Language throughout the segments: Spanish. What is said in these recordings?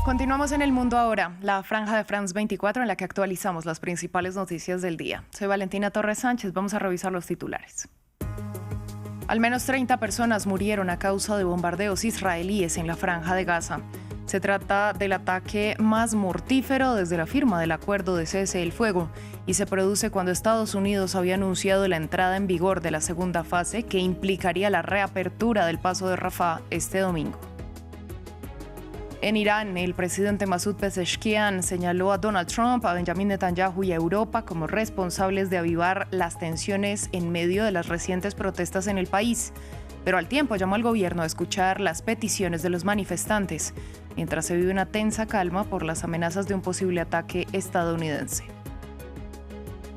Continuamos en El Mundo Ahora, la franja de France 24 en la que actualizamos las principales noticias del día. Soy Valentina Torres Sánchez, vamos a revisar los titulares. Al menos 30 personas murieron a causa de bombardeos israelíes en la franja de Gaza. Se trata del ataque más mortífero desde la firma del acuerdo de cese del fuego y se produce cuando Estados Unidos había anunciado la entrada en vigor de la segunda fase que implicaría la reapertura del paso de Rafah este domingo. En Irán, el presidente Masoud Pezeshkian señaló a Donald Trump, a Benjamin Netanyahu y a Europa como responsables de avivar las tensiones en medio de las recientes protestas en el país. Pero al tiempo llamó al gobierno a escuchar las peticiones de los manifestantes, mientras se vive una tensa calma por las amenazas de un posible ataque estadounidense.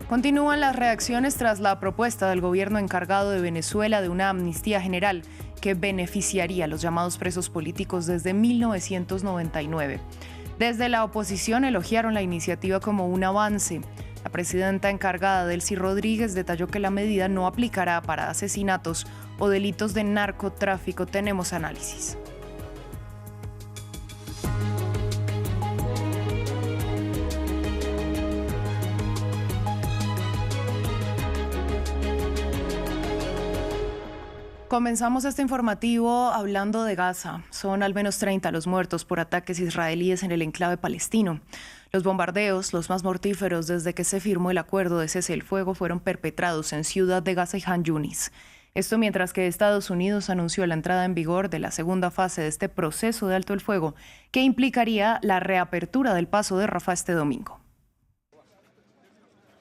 Continúan las reacciones tras la propuesta del gobierno encargado de Venezuela de una amnistía general que beneficiaría a los llamados presos políticos desde 1999. Desde la oposición elogiaron la iniciativa como un avance. La presidenta encargada, Delcy Rodríguez, detalló que la medida no aplicará para asesinatos o delitos de narcotráfico. Tenemos análisis. Comenzamos este informativo hablando de Gaza. Son al menos 30 los muertos por ataques israelíes en el enclave palestino. Los bombardeos, los más mortíferos desde que se firmó el acuerdo de cese del fuego, fueron perpetrados en Ciudad de Gaza y Han Yunis. Esto mientras que Estados Unidos anunció la entrada en vigor de la segunda fase de este proceso de alto el fuego, que implicaría la reapertura del paso de Rafah este domingo.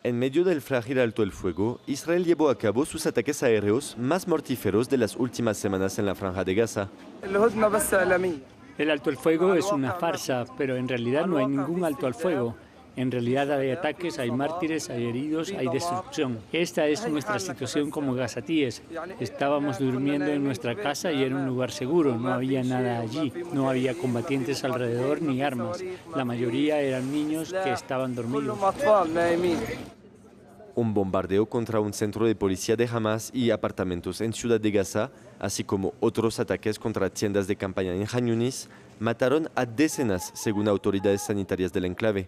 En medio del frágil alto el fuego, Israel llevó a cabo sus ataques aéreos más mortíferos de las últimas semanas en la franja de Gaza. El alto el fuego es una farsa, pero en realidad no hay ningún alto al fuego. En realidad hay ataques, hay mártires, hay heridos, hay destrucción. Esta es nuestra situación como gazatíes. Estábamos durmiendo en nuestra casa y era un lugar seguro, no había nada allí. No había combatientes alrededor ni armas. La mayoría eran niños que estaban dormidos. Un bombardeo contra un centro de policía de Hamas y apartamentos en Ciudad de Gaza, así como otros ataques contra tiendas de campaña en Han Yunis, mataron a decenas, según autoridades sanitarias del enclave.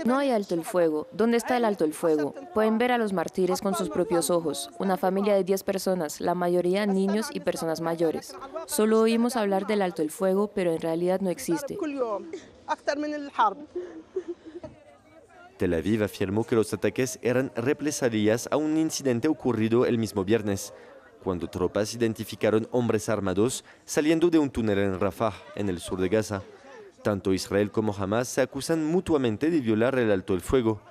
No hay alto el fuego. ¿Dónde está el alto el fuego? Pueden ver a los mártires con sus propios ojos. Una familia de 10 personas, la mayoría niños y personas mayores. Solo oímos hablar del alto el fuego, pero en realidad no existe. Tel Aviv afirmó que los ataques eran represalias a un incidente ocurrido el mismo viernes, cuando tropas identificaron hombres armados saliendo de un túnel en Rafah, en el sur de Gaza. Tanto Israel como Hamas se acusan mutuamente de violar el alto el fuego.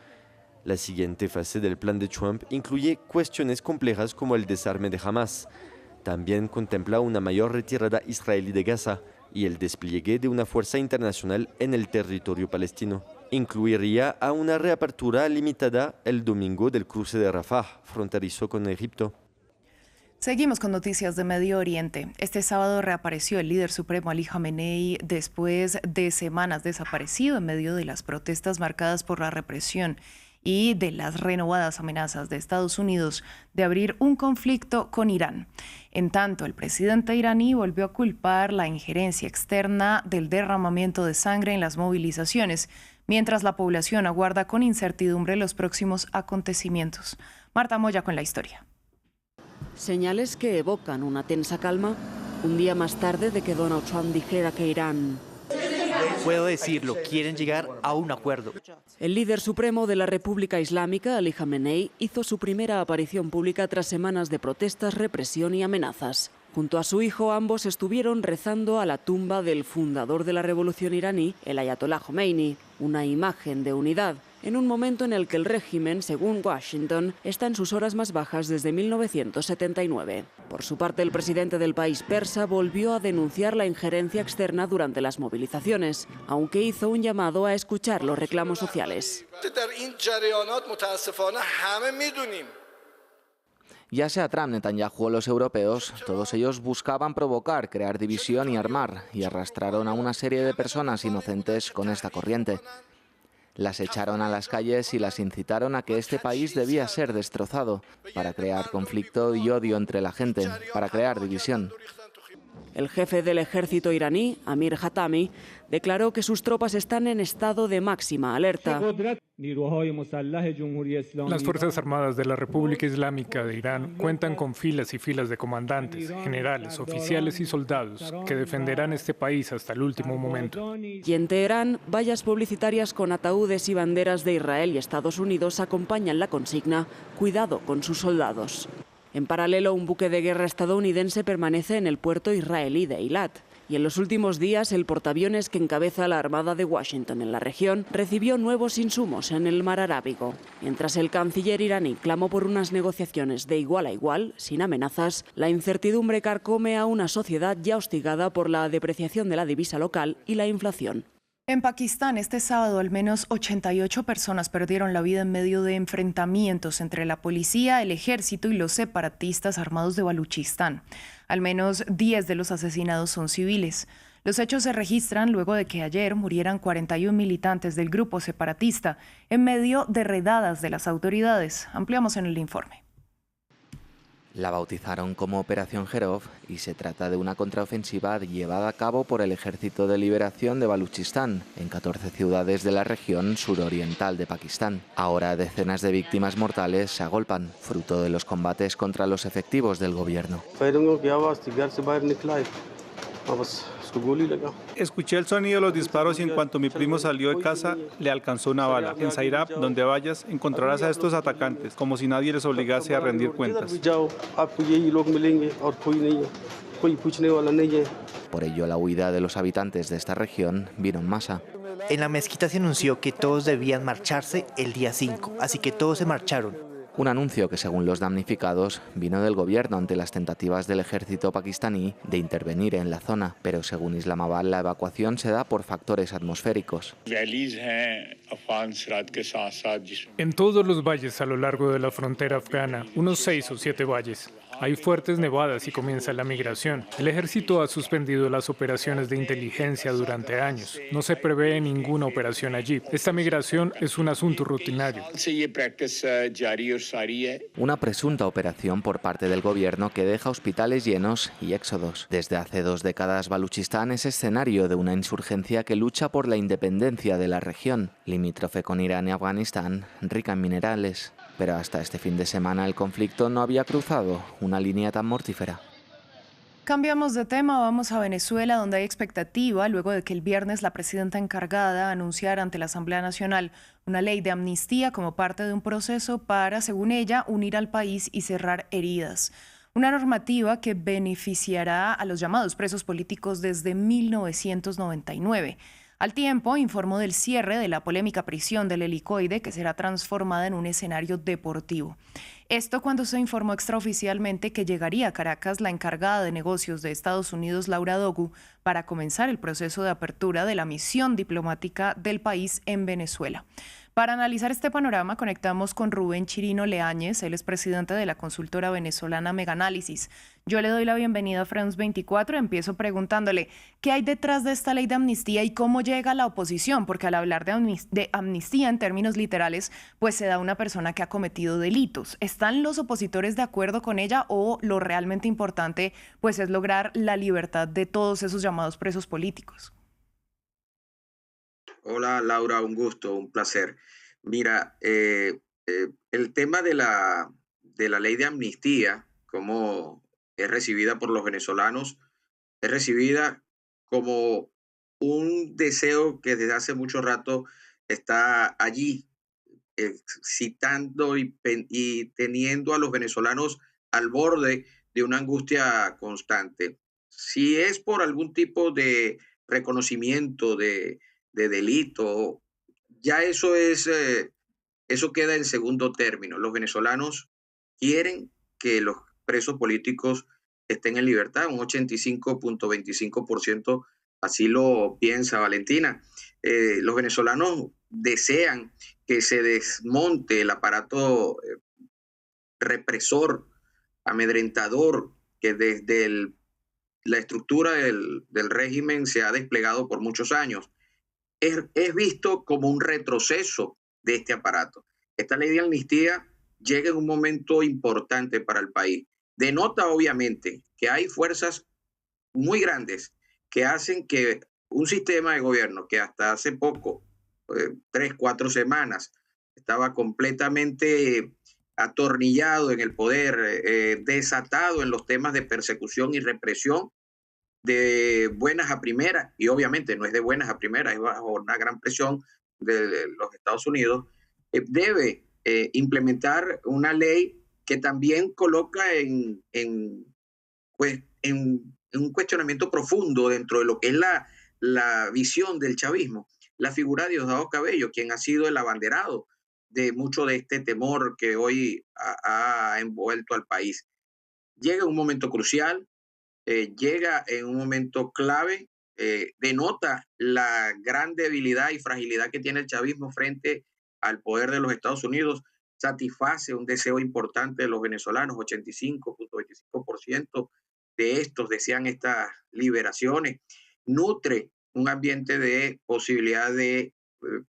La siguiente fase del plan de Trump incluye cuestiones complejas como el desarme de Hamas. También contempla una mayor retirada israelí de Gaza y el despliegue de una fuerza internacional en el territorio palestino. Incluiría a una reapertura limitada el domingo del cruce de Rafah, fronterizo con Egipto. Seguimos con noticias de Medio Oriente. Este sábado reapareció el líder supremo Ali Khamenei después de semanas desaparecido en medio de las protestas marcadas por la represión y de las renovadas amenazas de Estados Unidos de abrir un conflicto con Irán. En tanto, el presidente iraní volvió a culpar la injerencia externa del derramamiento de sangre en las movilizaciones, mientras la población aguarda con incertidumbre los próximos acontecimientos. Marta Moya con la historia. Señales que evocan una tensa calma un día más tarde de que Donald Trump dijera que Irán... Puedo decirlo, quieren llegar a un acuerdo. El líder supremo de la República Islámica, Ali Khamenei, hizo su primera aparición pública tras semanas de protestas, represión y amenazas. Junto a su hijo, ambos estuvieron rezando a la tumba del fundador de la revolución iraní, el Ayatollah Khomeini, una imagen de unidad, en un momento en el que el régimen, según Washington, está en sus horas más bajas desde 1979. Por su parte, el presidente del país persa volvió a denunciar la injerencia externa durante las movilizaciones, aunque hizo un llamado a escuchar los reclamos sociales. Ya sea Trump, Netanyahu o los europeos, todos ellos buscaban provocar, crear división y armar, y arrastraron a una serie de personas inocentes con esta corriente. Las echaron a las calles y las incitaron a que este país debía ser destrozado, para crear conflicto y odio entre la gente, para crear división. El jefe del ejército iraní, Amir Hatami, declaró que sus tropas están en estado de máxima alerta. Las Fuerzas Armadas de la República Islámica de Irán cuentan con filas y filas de comandantes, generales, oficiales y soldados que defenderán este país hasta el último momento. Y en Teherán, vallas publicitarias con ataúdes y banderas de Israel y Estados Unidos acompañan la consigna «Cuidado con sus soldados». En paralelo, un buque de guerra estadounidense permanece en el puerto israelí de Eilat. Y en los últimos días, el portaaviones que encabeza la Armada de Washington en la región recibió nuevos insumos en el mar Arábigo. Mientras el canciller iraní clamó por unas negociaciones de igual a igual, sin amenazas, la incertidumbre carcome a una sociedad ya hostigada por la depreciación de la divisa local y la inflación. En Pakistán, este sábado, al menos 88 personas perdieron la vida en medio de enfrentamientos entre la policía, el ejército y los separatistas armados de Baluchistán. Al menos 10 de los asesinados son civiles. Los hechos se registran luego de que ayer murieran 41 militantes del grupo separatista en medio de redadas de las autoridades. Ampliamos en el informe. La bautizaron como Operación Herov y se trata de una contraofensiva llevada a cabo por el Ejército de Liberación de Baluchistán en 14 ciudades de la región suroriental de Pakistán. Ahora decenas de víctimas mortales se agolpan, fruto de los combates contra los efectivos del gobierno. Escuché el sonido de los disparos y en cuanto mi primo salió de casa, le alcanzó una bala. En Zairab, donde vayas, encontrarás a estos atacantes, como si nadie les obligase a rendir cuentas. Por ello, la huida de los habitantes de esta región vino en masa. En la mezquita se anunció que todos debían marcharse el día 5, así que todos se marcharon. Un anuncio que, según los damnificados, vino del gobierno ante las tentativas del ejército pakistaní de intervenir en la zona. Pero según Islamabad, la evacuación se da por factores atmosféricos. En todos los valles a lo largo de la frontera afgana, unos 6 o 7 valles, hay fuertes nevadas y comienza la migración. El ejército ha suspendido las operaciones de inteligencia durante años. No se prevé ninguna operación allí. Esta migración es un asunto rutinario. Una presunta operación por parte del gobierno que deja hospitales llenos y éxodos. Desde hace 2 décadas, Baluchistán es escenario de una insurgencia que lucha por la independencia de la región, limítrofe con Irán y Afganistán, rica en minerales. Pero hasta este fin de semana el conflicto no había cruzado una línea tan mortífera. Cambiamos de tema, vamos a Venezuela, donde hay expectativa luego de que el viernes la presidenta encargada anunciara ante la Asamblea Nacional una ley de amnistía como parte de un proceso para, según ella, unir al país y cerrar heridas. Una normativa que beneficiará a los llamados presos políticos desde 1999. Al tiempo, informó del cierre de la polémica prisión del Helicoide, que será transformada en un escenario deportivo. Esto cuando se informó extraoficialmente que llegaría a Caracas la encargada de negocios de Estados Unidos, Laura Dogu, para comenzar el proceso de apertura de la misión diplomática del país en Venezuela. Para analizar este panorama, conectamos con Rubén Chirino Leáñez, él es presidente de la consultora venezolana Meganálisis. Yo le doy la bienvenida a France 24 y empiezo preguntándole qué hay detrás de esta ley de amnistía y cómo llega la oposición, porque al hablar de amnistía en términos literales, pues se da a una persona que ha cometido delitos. ¿Están los opositores de acuerdo con ella o lo realmente importante pues es lograr la libertad de todos esos llamados presos políticos? Hola Laura, un gusto, un placer. Mira, el tema de la ley de amnistía, cómo es recibida por los venezolanos, es recibida como un deseo que desde hace mucho rato está allí, excitando y teniendo a los venezolanos al borde de una angustia constante. Si es por algún tipo de reconocimiento de delito, ya eso queda en segundo término. Los venezolanos quieren que los presos políticos estén en libertad, un 85.25% así lo piensa Valentina. Los venezolanos desean que se desmonte el aparato represor, amedrentador, que desde la estructura del régimen se ha desplegado por muchos años. Es visto como un retroceso de este aparato. Esta ley de amnistía llega en un momento importante para el país. Denota, obviamente, que hay fuerzas muy grandes que hacen que un sistema de gobierno que hasta hace poco, 3, 4 semanas, estaba completamente atornillado en el poder, desatado en los temas de persecución y represión, de buenas a primeras, y obviamente no es de buenas a primeras, es bajo una gran presión de los Estados Unidos, debe implementar una ley que también coloca pues, en un cuestionamiento profundo dentro de lo que es la visión del chavismo, la figura de Diosdado Cabello, quien ha sido el abanderado de mucho de este temor que hoy ha envuelto al país. Llega un momento crucial, llega en un momento clave, denota la gran debilidad y fragilidad que tiene el chavismo frente al poder de los Estados Unidos, satisface un deseo importante de los venezolanos, 85.25% de estos desean estas liberaciones, nutre un ambiente de posibilidad de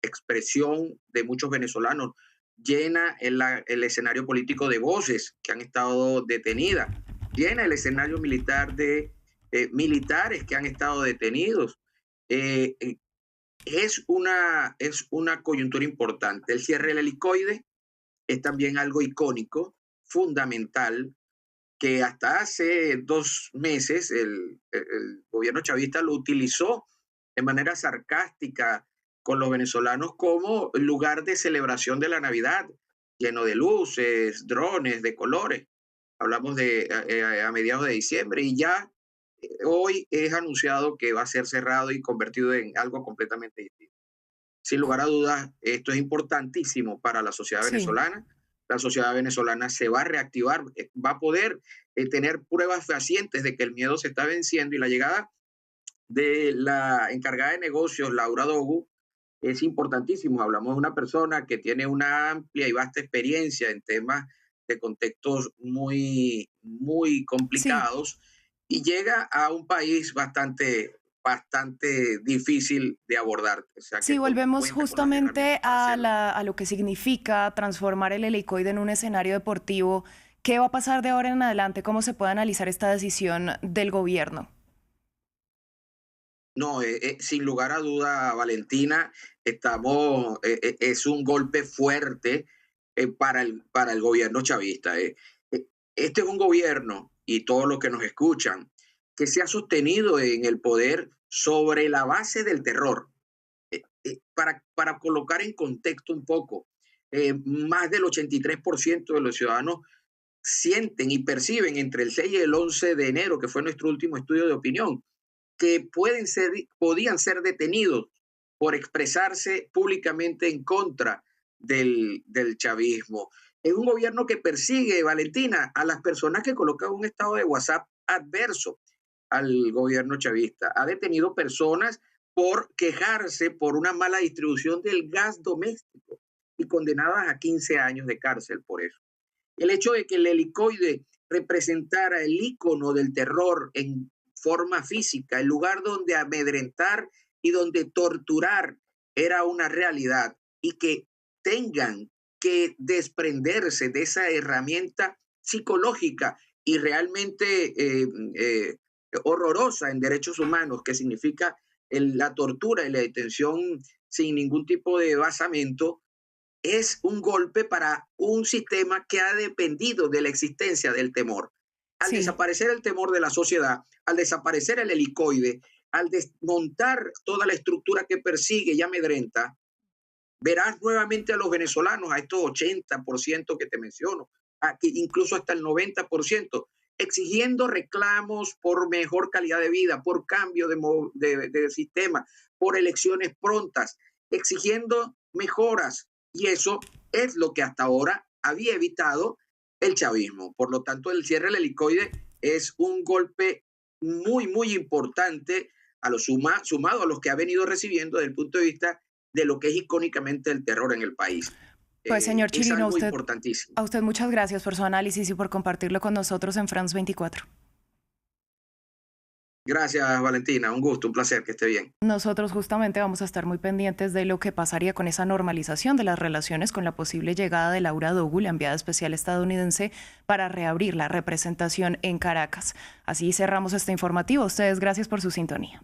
expresión de muchos venezolanos, llena el escenario político de voces que han estado detenidas, llena el escenario militar de militares que han estado detenidos. Es una coyuntura importante. El cierre del helicoide es también algo icónico, fundamental, que hasta hace 2 meses el gobierno chavista lo utilizó de manera sarcástica con los venezolanos como lugar de celebración de la Navidad, lleno de luces, drones, de colores. Hablamos de a mediados de diciembre y ya hoy es anunciado que va a ser cerrado y convertido en algo completamente distinto. Sin lugar a dudas, esto es importantísimo para la sociedad venezolana. Sí. La sociedad venezolana se va a reactivar, va a poder tener pruebas fehacientes de que el miedo se está venciendo, y la llegada de la encargada de negocios, Laura Dogu, es importantísimo. Hablamos de una persona que tiene una amplia y vasta experiencia en temas de contextos muy, muy complicados, sí, y llega a un país bastante difícil de abordar. O sea, sí, volvemos justamente a lo que significa transformar el helicoide en un escenario deportivo. ¿Qué va a pasar de ahora en adelante? ¿Cómo se puede analizar esta decisión del gobierno? No, sin lugar a duda, Valentina, es un golpe fuerte para el gobierno chavista. Este es un gobierno, y todos los que nos escuchan, que se ha sostenido en el poder sobre la base del terror. Para colocar en contexto un poco, más del 83% de los ciudadanos sienten y perciben entre el 6 y el 11 de enero, que fue nuestro último estudio de opinión, que podían ser detenidos por expresarse públicamente en contra del chavismo. Es un gobierno que persigue, Valentina, a las personas que colocan un estado de WhatsApp adverso al gobierno chavista. Ha detenido personas por quejarse por una mala distribución del gas doméstico y condenadas a 15 años de cárcel por eso. El hecho de que el helicoide representara el ícono del terror en forma física, el lugar donde amedrentar y donde torturar era una realidad, y que tengan que desprenderse de esa herramienta psicológica y realmente horrorosa en derechos humanos, que significa la tortura y la detención sin ningún tipo de basamento, es un golpe para un sistema que ha dependido de la existencia del temor. Al desaparecer el temor de la sociedad, al desaparecer el helicoide, al desmontar toda la estructura que persigue y amedrenta, verás nuevamente a los venezolanos, a estos 80% que te menciono, incluso hasta el 90%, exigiendo reclamos por mejor calidad de vida, por cambio de sistema, por elecciones prontas, exigiendo mejoras. Y eso es lo que hasta ahora había evitado el chavismo. Por lo tanto, el cierre del helicoide es un golpe muy, muy importante sumado a los que ha venido recibiendo desde el punto de vista de lo que es icónicamente el terror en el país. Pues, señor Chirino, importantísimo. A usted muchas gracias por su análisis y por compartirlo con nosotros en France 24. Gracias, Valentina. Un gusto, un placer, que esté bien. Nosotros justamente vamos a estar muy pendientes de lo que pasaría con esa normalización de las relaciones, con la posible llegada de Laura Dogu, la enviada especial estadounidense, para reabrir la representación en Caracas. Así cerramos este informativo. Ustedes, gracias por su sintonía.